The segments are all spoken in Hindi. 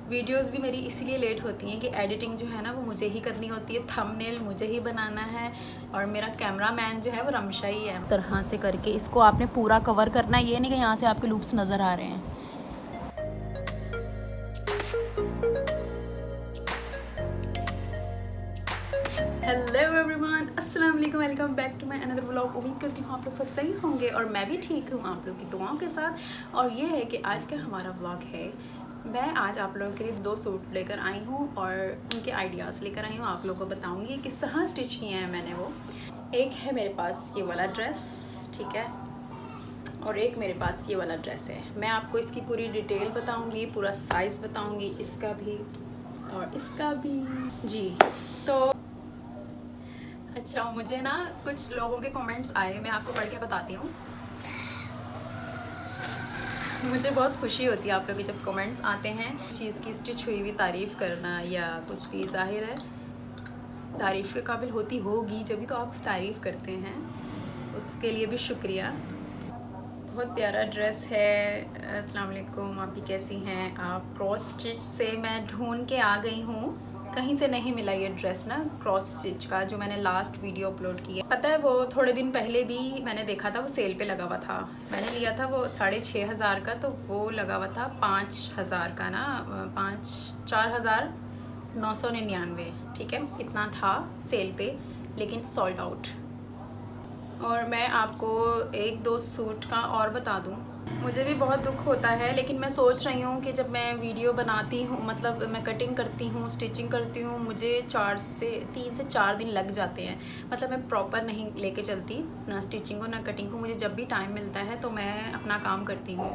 वीडियोस भी मेरी इसीलिए लेट होती हैं कि एडिटिंग जो है ना वो मुझे ही करनी होती है, थंबनेल मुझे ही बनाना है और मेरा कैमरामैन जो है वो रमशा ही है। तरह से करके इसको आपने पूरा कवर करना है, ये नहीं कि यहाँ से आपके लूप्स नज़र आ रहे हैं। हेलो एवरीवन, अस्सलाम वालेकुम, welcome back to my another vlog. उम्मीद करती हूँ आप लोग सब सही होंगे और मैं भी ठीक हूँ आप लोग की दुआओं के साथ। और ये है कि आज का हमारा व्लॉग है, मैं आज आप लोगों के लिए 2 सूट लेकर आई हूँ और उनके आइडियाज़ लेकर आई हूँ। आप लोगों को बताऊँगी किस तरह स्टिच किए हैं मैंने। वो एक है मेरे पास ये वाला ड्रेस, ठीक है, और एक मेरे पास ये वाला ड्रेस है। मैं आपको इसकी पूरी डिटेल बताऊँगी, पूरा साइज़ बताऊँगी, इसका भी और इसका भी जी। तो अच्छा, मुझे ना कुछ लोगों के कमेंट्स आए, मैं आपको पढ़ के बताती हूँ। मुझे बहुत खुशी होती है आप लोगों के जब कमेंट्स आते हैं, चीज़ की स्टिच हुई हुई तारीफ़ करना या कुछ भी, ज़ाहिर है तारीफ़ के काबिल होती होगी जब भी तो आप तारीफ़ करते हैं, उसके लिए भी शुक्रिया। बहुत प्यारा ड्रेस है। अस्सलाम वालेकुम, आप भी कैसी हैं आप। क्रॉस स्टिच से मैं ढूंढ के आ गई हूँ, कहीं से नहीं मिला ये ड्रेस ना क्रॉस स्टिच का, जो मैंने लास्ट वीडियो अपलोड की है। पता है वो थोड़े दिन पहले भी मैंने देखा था, वो सेल पे लगा हुआ था। मैंने लिया था वो 6,500 का, तो वो लगा हुआ था 5,000 का ना, 4,999, ठीक है, इतना था सेल पे, लेकिन सोल्ड आउट। और मैं आपको 1-2 सूट का और बता दूं, मुझे भी बहुत दुख होता है, लेकिन मैं सोच रही हूँ कि जब मैं वीडियो बनाती हूँ, मतलब मैं कटिंग करती हूँ, स्टिचिंग करती हूँ, मुझे 3 से 4 दिन लग जाते हैं। मतलब मैं प्रॉपर नहीं लेके चलती ना स्टिचिंग को ना कटिंग को, मुझे जब भी टाइम मिलता है तो मैं अपना काम करती हूँ।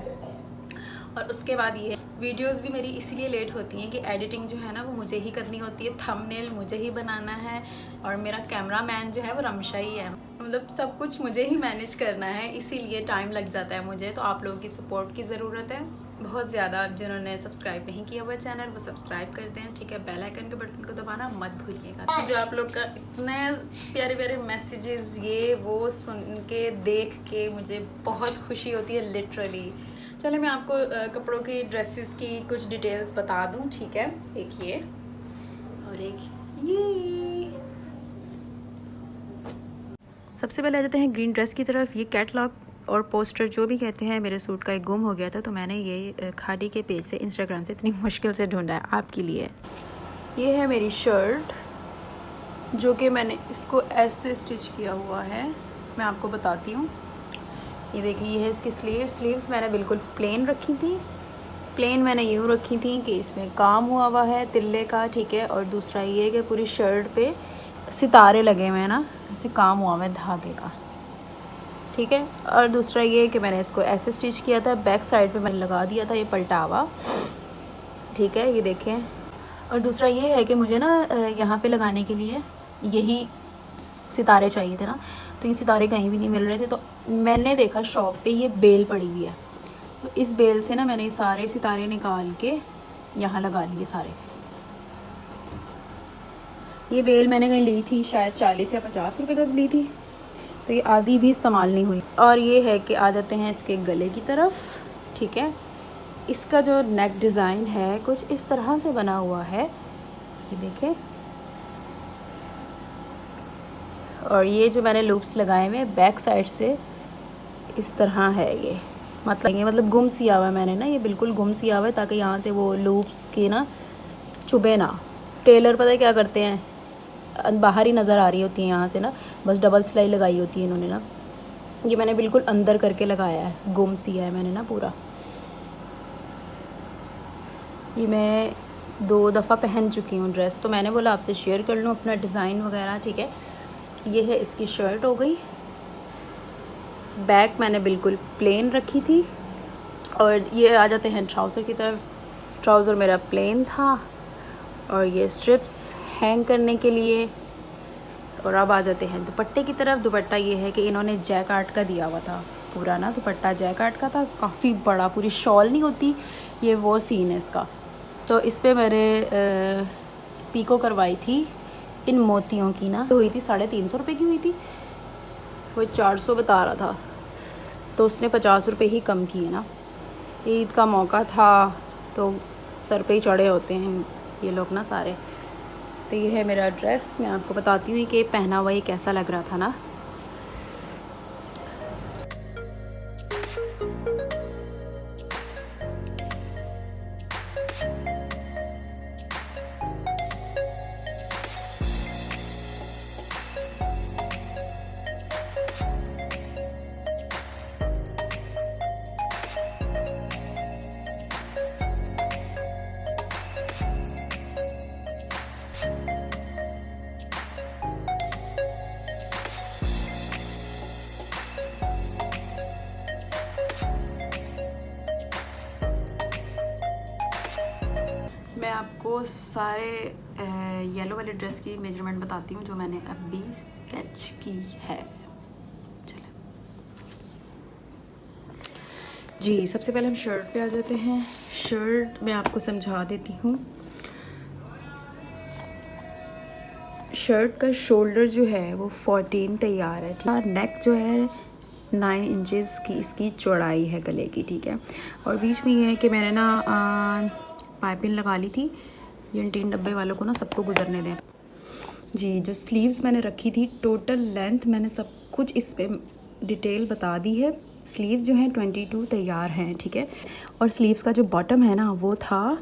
और उसके बाद ये वीडियोस भी मेरी इसीलिए लेट होती हैं कि एडिटिंग जो है ना वो मुझे ही करनी होती है, थंबनेल मुझे ही बनाना है और मेरा कैमरामैन जो है वो रमशा ही है। मतलब सब कुछ मुझे ही मैनेज करना है, इसीलिए टाइम लग जाता है मुझे। तो आप लोगों की सपोर्ट की ज़रूरत है बहुत ज़्यादा। जिन्होंने सब्सक्राइब नहीं किया हुआ चैनल वो सब्सक्राइब कर दें, ठीक है, बेल आइकन के बटन को दबाना मत भूलिएगा। जो आप लोग का इतने प्यारे प्यारे मैसेजेस ये वो सुन के देख के मुझे बहुत खुशी होती है लिटरली। चले मैं आपको कपड़ों की ड्रेसेस की कुछ डिटेल्स बता दूं, ठीक है। एक ये और एक ये। सबसे पहले आ जाते हैं ग्रीन ड्रेस की तरफ। ये कैटलॉग और पोस्टर जो भी कहते हैं मेरे सूट का एक गुम हो गया था, तो मैंने ये खादी के पेज से, इंस्टाग्राम से इतनी मुश्किल से ढूंढा है आपके लिए। ये है मेरी शर्ट, जो कि मैंने इसको ऐसे स्टिच किया हुआ है, मैं आपको बताती हूँ। ये देखिए, ये है इसकी स्लीव्स मैंने बिल्कुल प्लेन रखी थी। प्लेन मैंने यूँ रखी थी कि इसमें काम हुआ हुआ है तिल्ले का, ठीक है। और दूसरा ये कि पूरी शर्ट पे सितारे लगे हुए हैं ना, ऐसे काम हुआ हुआ है धागे का, ठीक है। और दूसरा ये कि मैंने इसको ऐसे स्टिच किया था, बैक साइड पे मैंने लगा दिया था ये पलटावा, ठीक है, ये देखें। और दूसरा ये है कि मुझे ना यहाँ पे लगाने के लिए यही सितारे चाहिए थे ना, तो ये सितारे कहीं भी नहीं मिल रहे थे, तो मैंने देखा शॉप पे ये बेल पड़ी हुई है, तो इस बेल से ना मैंने सारे सितारे निकाल के यहाँ लगा लिए सारे। ये बेल मैंने कहीं ली थी, शायद 40 या 50 रुपए गज़ ली थी, तो ये आधी भी इस्तेमाल नहीं हुई। और ये है कि आ जाते हैं इसके गले की तरफ, ठीक है। इसका जो नेक डिज़ाइन है कुछ इस तरह से बना हुआ है, ये देखें। और ये जो मैंने लूप्स लगाए हुए बैक साइड से इस तरह है, ये मतलब गुम सिया हुआ है मैंने ना, ये बिल्कुल गुम सिया हुआ है, ताकि यहाँ से वो लूप्स के ना चुभे ना। टेलर पता है क्या करते हैं, बाहर ही नज़र आ रही होती है यहाँ से ना, बस डबल सिलाई लगाई होती है इन्होंने ना। ये मैंने बिल्कुल अंदर करके लगाया है, गुम सिया है मैंने ना पूरा। ये मैं 2 दफ़ा पहन चुकी हूँ ड्रेस, तो मैंने बोला आपसे शेयर कर लूँ अपना डिज़ाइन वगैरह, ठीक है। ये है इसकी शर्ट हो गई। बैक मैंने बिल्कुल प्लेन रखी थी। और ये आ जाते हैं ट्राउज़र की तरफ। ट्राउज़र मेरा प्लेन था और ये स्ट्रिप्स हैंग करने के लिए। और अब आ जाते हैं दुपट्टे की तरफ। दुपट्टा ये है कि इन्होंने जैकार्ड का दिया हुआ था, पूरा ना दुपट्टा जैकार्ड का था, काफ़ी बड़ा, पूरी शॉल नहीं होती, ये वो सीन है इसका। तो इस पर मैंने पीको करवाई थी इन मोतियों की ना, हुई थी 350 रुपये की हुई थी, वो 400 बता रहा था, तो उसने 50 रुपये ही कम किए ना। ईद का मौका था तो सर पे ही चढ़े होते हैं ये लोग ना सारे। तो ये है मेरा ड्रेस, मैं आपको बताती हूँ कि पहना हुआ ये कैसा लग रहा था ना। मैं आपको सारे येलो वाले ड्रेस की मेजरमेंट बताती हूँ जो मैंने अभी स्केच की है। चलो जी, सबसे पहले हम शर्ट पे आ जाते हैं। शर्ट मैं आपको समझा देती हूँ। शर्ट का शोल्डर जो है वो 14 तैयार है, ठीक है। नेक जो है 9 इंचेस की इसकी चौड़ाई है गले की, ठीक है। और बीच में ये है कि मैंने ना पाइपिंग लगा ली थी। ये 3 डब्बे वालों को ना सबको गुजरने दें जी। जो स्लीव्स मैंने रखी थी, टोटल लेंथ मैंने सब कुछ इस पे डिटेल बता दी है। स्लीव्स जो हैं 22 तैयार हैं, ठीक है। और स्लीव्स का जो बॉटम है ना वो था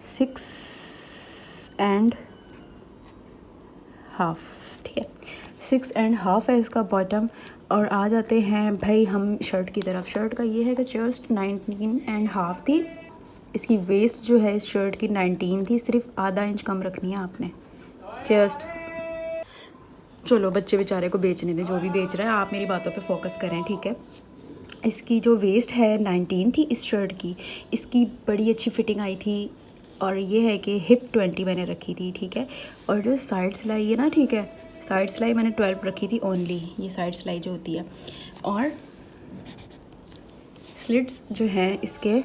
6.5, ठीक है। 6.5 है इसका बॉटम। और आ जाते हैं भाई हम शर्ट की तरफ। शर्ट का ये है कि चेस्ट 19.5 थी। इसकी वेस्ट जो है इस शर्ट की 19 थी, सिर्फ आधा इंच कम रखनी है आपने चेस्ट। चलो बच्चे बेचारे को बेचने दें, जो भी बेच रहा है, आप मेरी बातों पे फोकस करें, ठीक है। इसकी जो वेस्ट है 19 थी इस शर्ट की। इसकी बड़ी अच्छी फिटिंग आई थी। और ये है कि हिप 20 मैंने रखी थी, ठीक है। और जो साइड सिलाई है ना, ठीक है, साइड सिलाई मैंने 12 रखी थी ओनली, ये साइड सिलाई जो होती है। और स्लिट्स जो हैं इसके,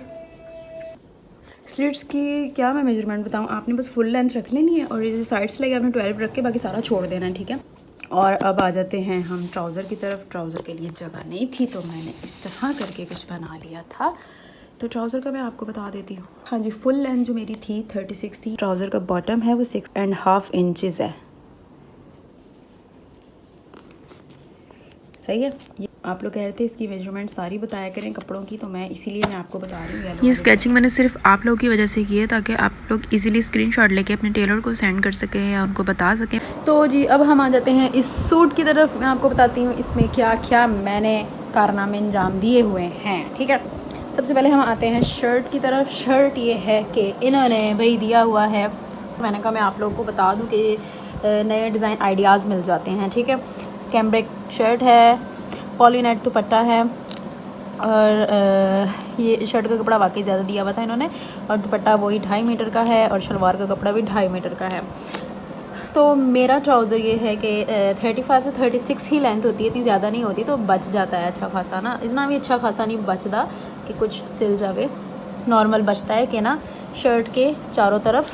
स्लिट्स की क्या मैं मेजरमेंट बताऊं, आपने बस फुल लेंथ रख लेनी है। और ये जो साइड सिलाई आपने 12 रख के बाकी सारा छोड़ देना है, ठीक है। और अब आ जाते हैं हम ट्राउज़र की तरफ। ट्राउज़र के लिए जगह नहीं थी तो मैंने इस तरह करके कुछ बना लिया था। तो ट्राउज़र का मैं आपको बता देती हूँ। हाँ जी, फुल लेंथ जो मेरी थी 36 थी। ट्राउज़र का बॉटम है वो 6.5 इंचेस है, सही है। ये आप लोग कह रहे थे इसकी मेजरमेंट सारी बताया करें कपड़ों की, तो मैं इसीलिए मैं आपको बता रही हूँ। ये स्केचिंग मैंने सिर्फ आप लोगों की वजह से की है ताकि आप लोग इजीली स्क्रीनशॉट लेके अपने टेलर को सेंड कर सकें या उनको बता सकें। तो जी अब हम आ जाते हैं इस सूट की तरफ। मैं आपको बताती हूँ इसमें क्या क्या मैंने कारनामे अंजाम दिए हुए हैं, ठीक है। सबसे पहले हम आते हैं शर्ट की तरफ। शर्ट ये है कि इन्होंने भाई दिया हुआ है, मैंने कहा मैं आप लोगों को बता दूँ कि नए डिज़ाइन आइडियाज़ मिल जाते हैं, ठीक है। कैम्ब्रिक शर्ट है, पॉलीनेट दुपट्टा है। और ये शर्ट का कपड़ा वाकई ज़्यादा दिया हुआ था इन्होंने। और दुपट्टा वही 2.5 मीटर का है और शलवार का कपड़ा भी 2.5 मीटर का है। तो मेरा ट्राउज़र ये है कि 35 से 36 ही लेंथ होती है, इतनी ज़्यादा नहीं होती, तो बच जाता है अच्छा खासा ना। इतना भी अच्छा खासा नहीं बचता कि कुछ सिल जावे, नॉर्मल बचता है कि ना शर्ट के चारों तरफ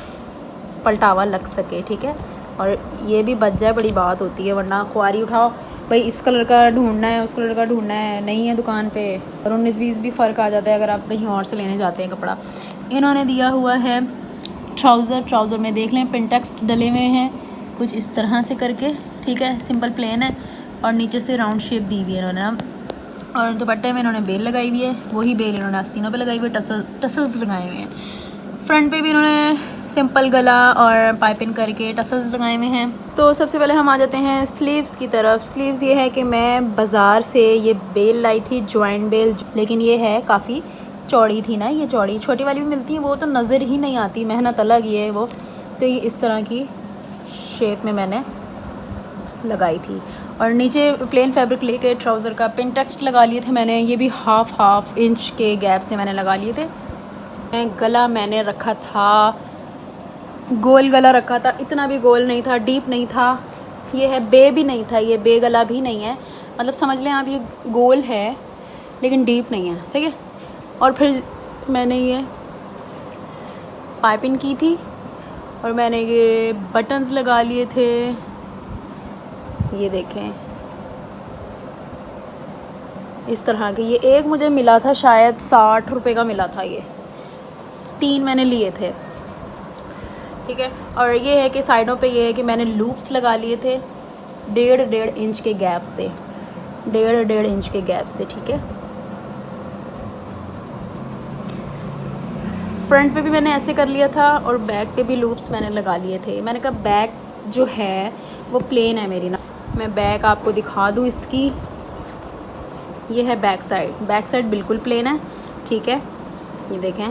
पलटावा लग सके, ठीक है। और ये भी बच जाए बड़ी बात होती है, वरना ख्वारी उठाओ भाई इस कलर का ढूंढना है, उस कलर का ढूंढना है, नहीं है दुकान पे, और 19-20 भी फ़र्क आ जाता है अगर आप कहीं और से लेने जाते हैं कपड़ा। इन्होंने दिया हुआ है ट्राउज़र में देख लें पिनटेक्स डले हुए हैं कुछ इस तरह से करके, ठीक है। सिंपल प्लेन है और नीचे से राउंड शेप दी हुई है इन्होंने। और दुपट्टे में इन्होंने बेल लगाई हुई है, वही बेल इन्होंने आस्तीनों पे लगाई हुई है, टसल्स लगाए हुए हैं। फ्रंट पे भी इन्होंने सिंपल गला और पाइपिंग करके टसल्स लगाए हुए हैं। तो सबसे पहले हम आ जाते हैं स्लीव्स की तरफ। स्लीव्स ये है कि मैं बाज़ार से ये बेल लाई थी, जॉइंट बेल, लेकिन ये है काफ़ी चौड़ी थी ना, ये चौड़ी, छोटी वाली भी मिलती है वो तो नज़र ही नहीं आती, मेहनत अलग ही है वो। तो ये इस तरह की शेप में मैंने लगाई थी। और नीचे प्लेन फैब्रिक लेके ट्राउज़र का पिन टेक्स्ट लगा लिए थे मैंने, ये भी हाफ इंच के गैप से मैंने लगा लिए थे। गला मैंने रखा था गोल, गला रखा था, इतना भी गोल नहीं था, डीप नहीं था। ये है बे भी नहीं था, ये बे गला भी नहीं है, मतलब समझ लें आप ये गोल है लेकिन डीप नहीं है, सही है। और फिर मैंने ये पाइपिंग की थी और मैंने ये बटन्स लगा लिए थे, ये देखें इस तरह के। ये एक मुझे मिला था शायद 60 रुपये का मिला था ये, 3 मैंने लिए थे, ठीक है। और ये है कि साइडों पे ये है कि मैंने लूप्स लगा लिए थे 1.5 इंच के गैप से, 1.5 इंच के गैप से, ठीक है। फ्रंट पे भी मैंने ऐसे कर लिया था और बैक पे भी लूप्स मैंने लगा लिए थे। मैंने कहा बैक जो है वो प्लेन है मेरी ना, मैं बैक आपको दिखा दूँ इसकी। ये है बैक साइड बिल्कुल प्लेन है, ठीक है। ये देखें,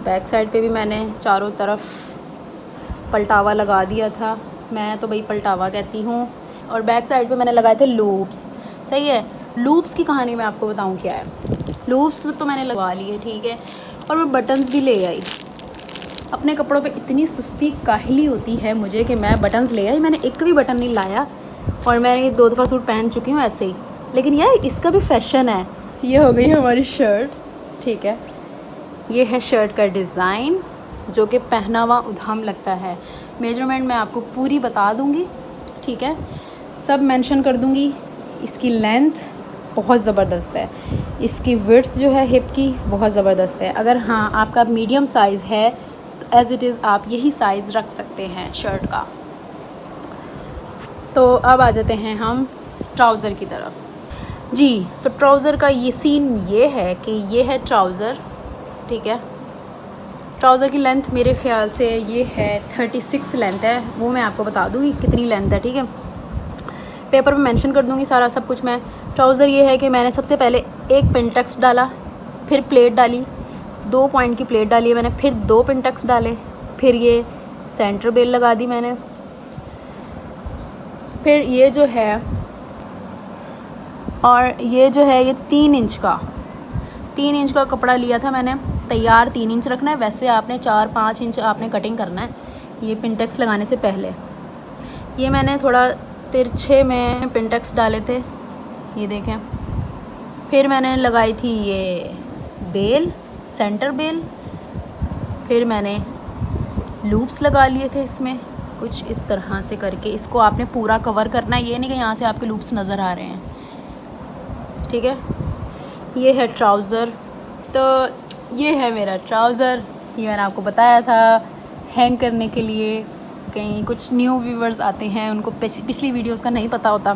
बैक साइड पे भी मैंने चारों तरफ पलटावा लगा दिया था, मैं तो भाई पलटावा कहती हूँ। और बैक साइड पे मैंने लगाए थे लूप्स, सही है। लूप्स की कहानी मैं आपको बताऊँ क्या है। लूप्स तो मैंने लगवा लिए, ठीक है। और मैं बटन्स भी ले आई। अपने कपड़ों पे इतनी सुस्ती काहली होती है मुझे कि मैं बटन्स ले आई, मैंने एक भी बटन नहीं लाया। और मैं 2 दफ़ा सूट पहन चुकी हूँ ऐसे ही, लेकिन यार इसका भी फैशन है। ये हो गई हमारी शर्ट, ठीक है। ये है शर्ट का डिज़ाइन जो कि पहना हुआ उधाम लगता है। मेजरमेंट मैं आपको पूरी बता दूँगी, ठीक है, सब मेंशन कर दूँगी। इसकी लेंथ बहुत ज़बरदस्त है, इसकी विड्थ जो है हिप की बहुत ज़बरदस्त है। अगर हाँ आपका मीडियम साइज़ है तो एज़ इट इज़ आप यही साइज़ रख सकते हैं शर्ट का। तो अब आ जाते हैं हम ट्राउज़र की तरफ। जी, तो ट्राउज़र का ये सीन ये है कि ये है ट्राउज़र, ठीक है। ट्राउज़र की लेंथ मेरे ख़्याल से ये है 36 लेंथ है, वो मैं आपको बता दूँगी कितनी लेंथ है, ठीक है। पेपर पे मेंशन कर दूँगी सारा सब कुछ मैं। ट्राउज़र ये है कि मैंने सबसे पहले एक पिनटेक्स डाला, फिर प्लेट डाली, 2 पॉइंट की प्लेट डाली है मैंने, फिर 2 पिनटेक्स डाले, फिर ये सेंटर बेल लगा दी मैंने। फिर ये जो है, और ये जो है ये 3 इंच का कपड़ा लिया था मैंने। तैयार 3 इंच रखना है, वैसे आपने 4-5 इंच आपने कटिंग करना है ये पिनटेक्स लगाने से पहले। ये मैंने थोड़ा तिरछे में पिनटेक्स डाले थे, ये देखें। फिर मैंने लगाई थी ये बेल, सेंटर बेल। फिर मैंने लूप्स लगा लिए थे इसमें कुछ इस तरह से करके। इसको आपने पूरा कवर करना है, ये नहीं कि यहाँ से आपके लूप्स नज़र आ रहे हैं, ठीक है। ये है ट्राउज़र, तो ये है मेरा ट्राउज़र। ये मैंने आपको बताया था हैंग करने के लिए। कहीं कुछ न्यू व्यूवर्स आते हैं, उनको पिछली वीडियोस का नहीं पता होता,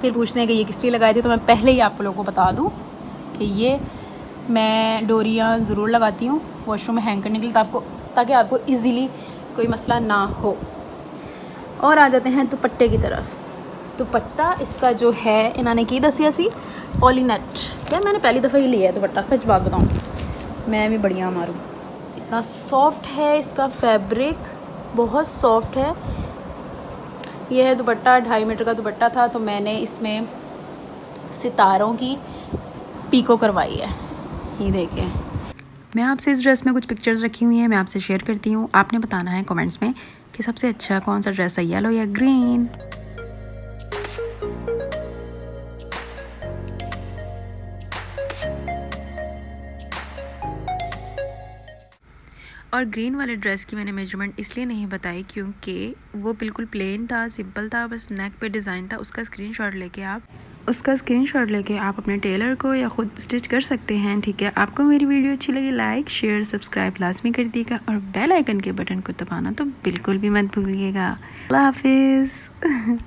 फिर पूछते हैं कि ये किस लिए लगाए थे। तो मैं पहले ही आप लोगों को बता दूं कि ये मैं डोरियाँ ज़रूर लगाती हूँ वॉशरूम में हैंग करने के लिए, ताकि आपको इजीली कोई मसला ना हो। और आ जाते हैं दुपट्टे की तरफ। दुपट्टा इसका जो है इन्होंने की दसिया सी पॉलीनेट। यार मैंने पहली दफ़ा ही लिया है दुपट्टा, सच बात बताऊँ मैं भी बढ़िया मारूँ। इतना सॉफ्ट है इसका फैब्रिक, बहुत सॉफ्ट है। ये है दुपट्टा, 2.5 मीटर का दुपट्टा था, तो मैंने इसमें सितारों की पीको करवाई है, ये देखें। मैं आपसे इस ड्रेस में कुछ पिक्चर्स रखी हुई हैं, मैं आपसे शेयर करती हूँ। आपने बताना है कमेंट्स में कि सबसे अच्छा कौन सा ड्रेस है, येलो या ग्रीन। और ग्रीन वाले ड्रेस की मैंने मेजरमेंट इसलिए नहीं बताई क्योंकि वो बिल्कुल प्लेन था, सिंपल था, बस नेक पे डिज़ाइन था। उसका स्क्रीनशॉट लेके आप अपने टेलर को या ख़ुद स्टिच कर सकते हैं, ठीक है। आपको मेरी वीडियो अच्छी लगी, लाइक शेयर सब्सक्राइब लाजमी कर दीजिएगा और बेल आइकन के बटन को दबाना तो बिल्कुल भी मत भूलिएगा। अल्लाह हाफिज़।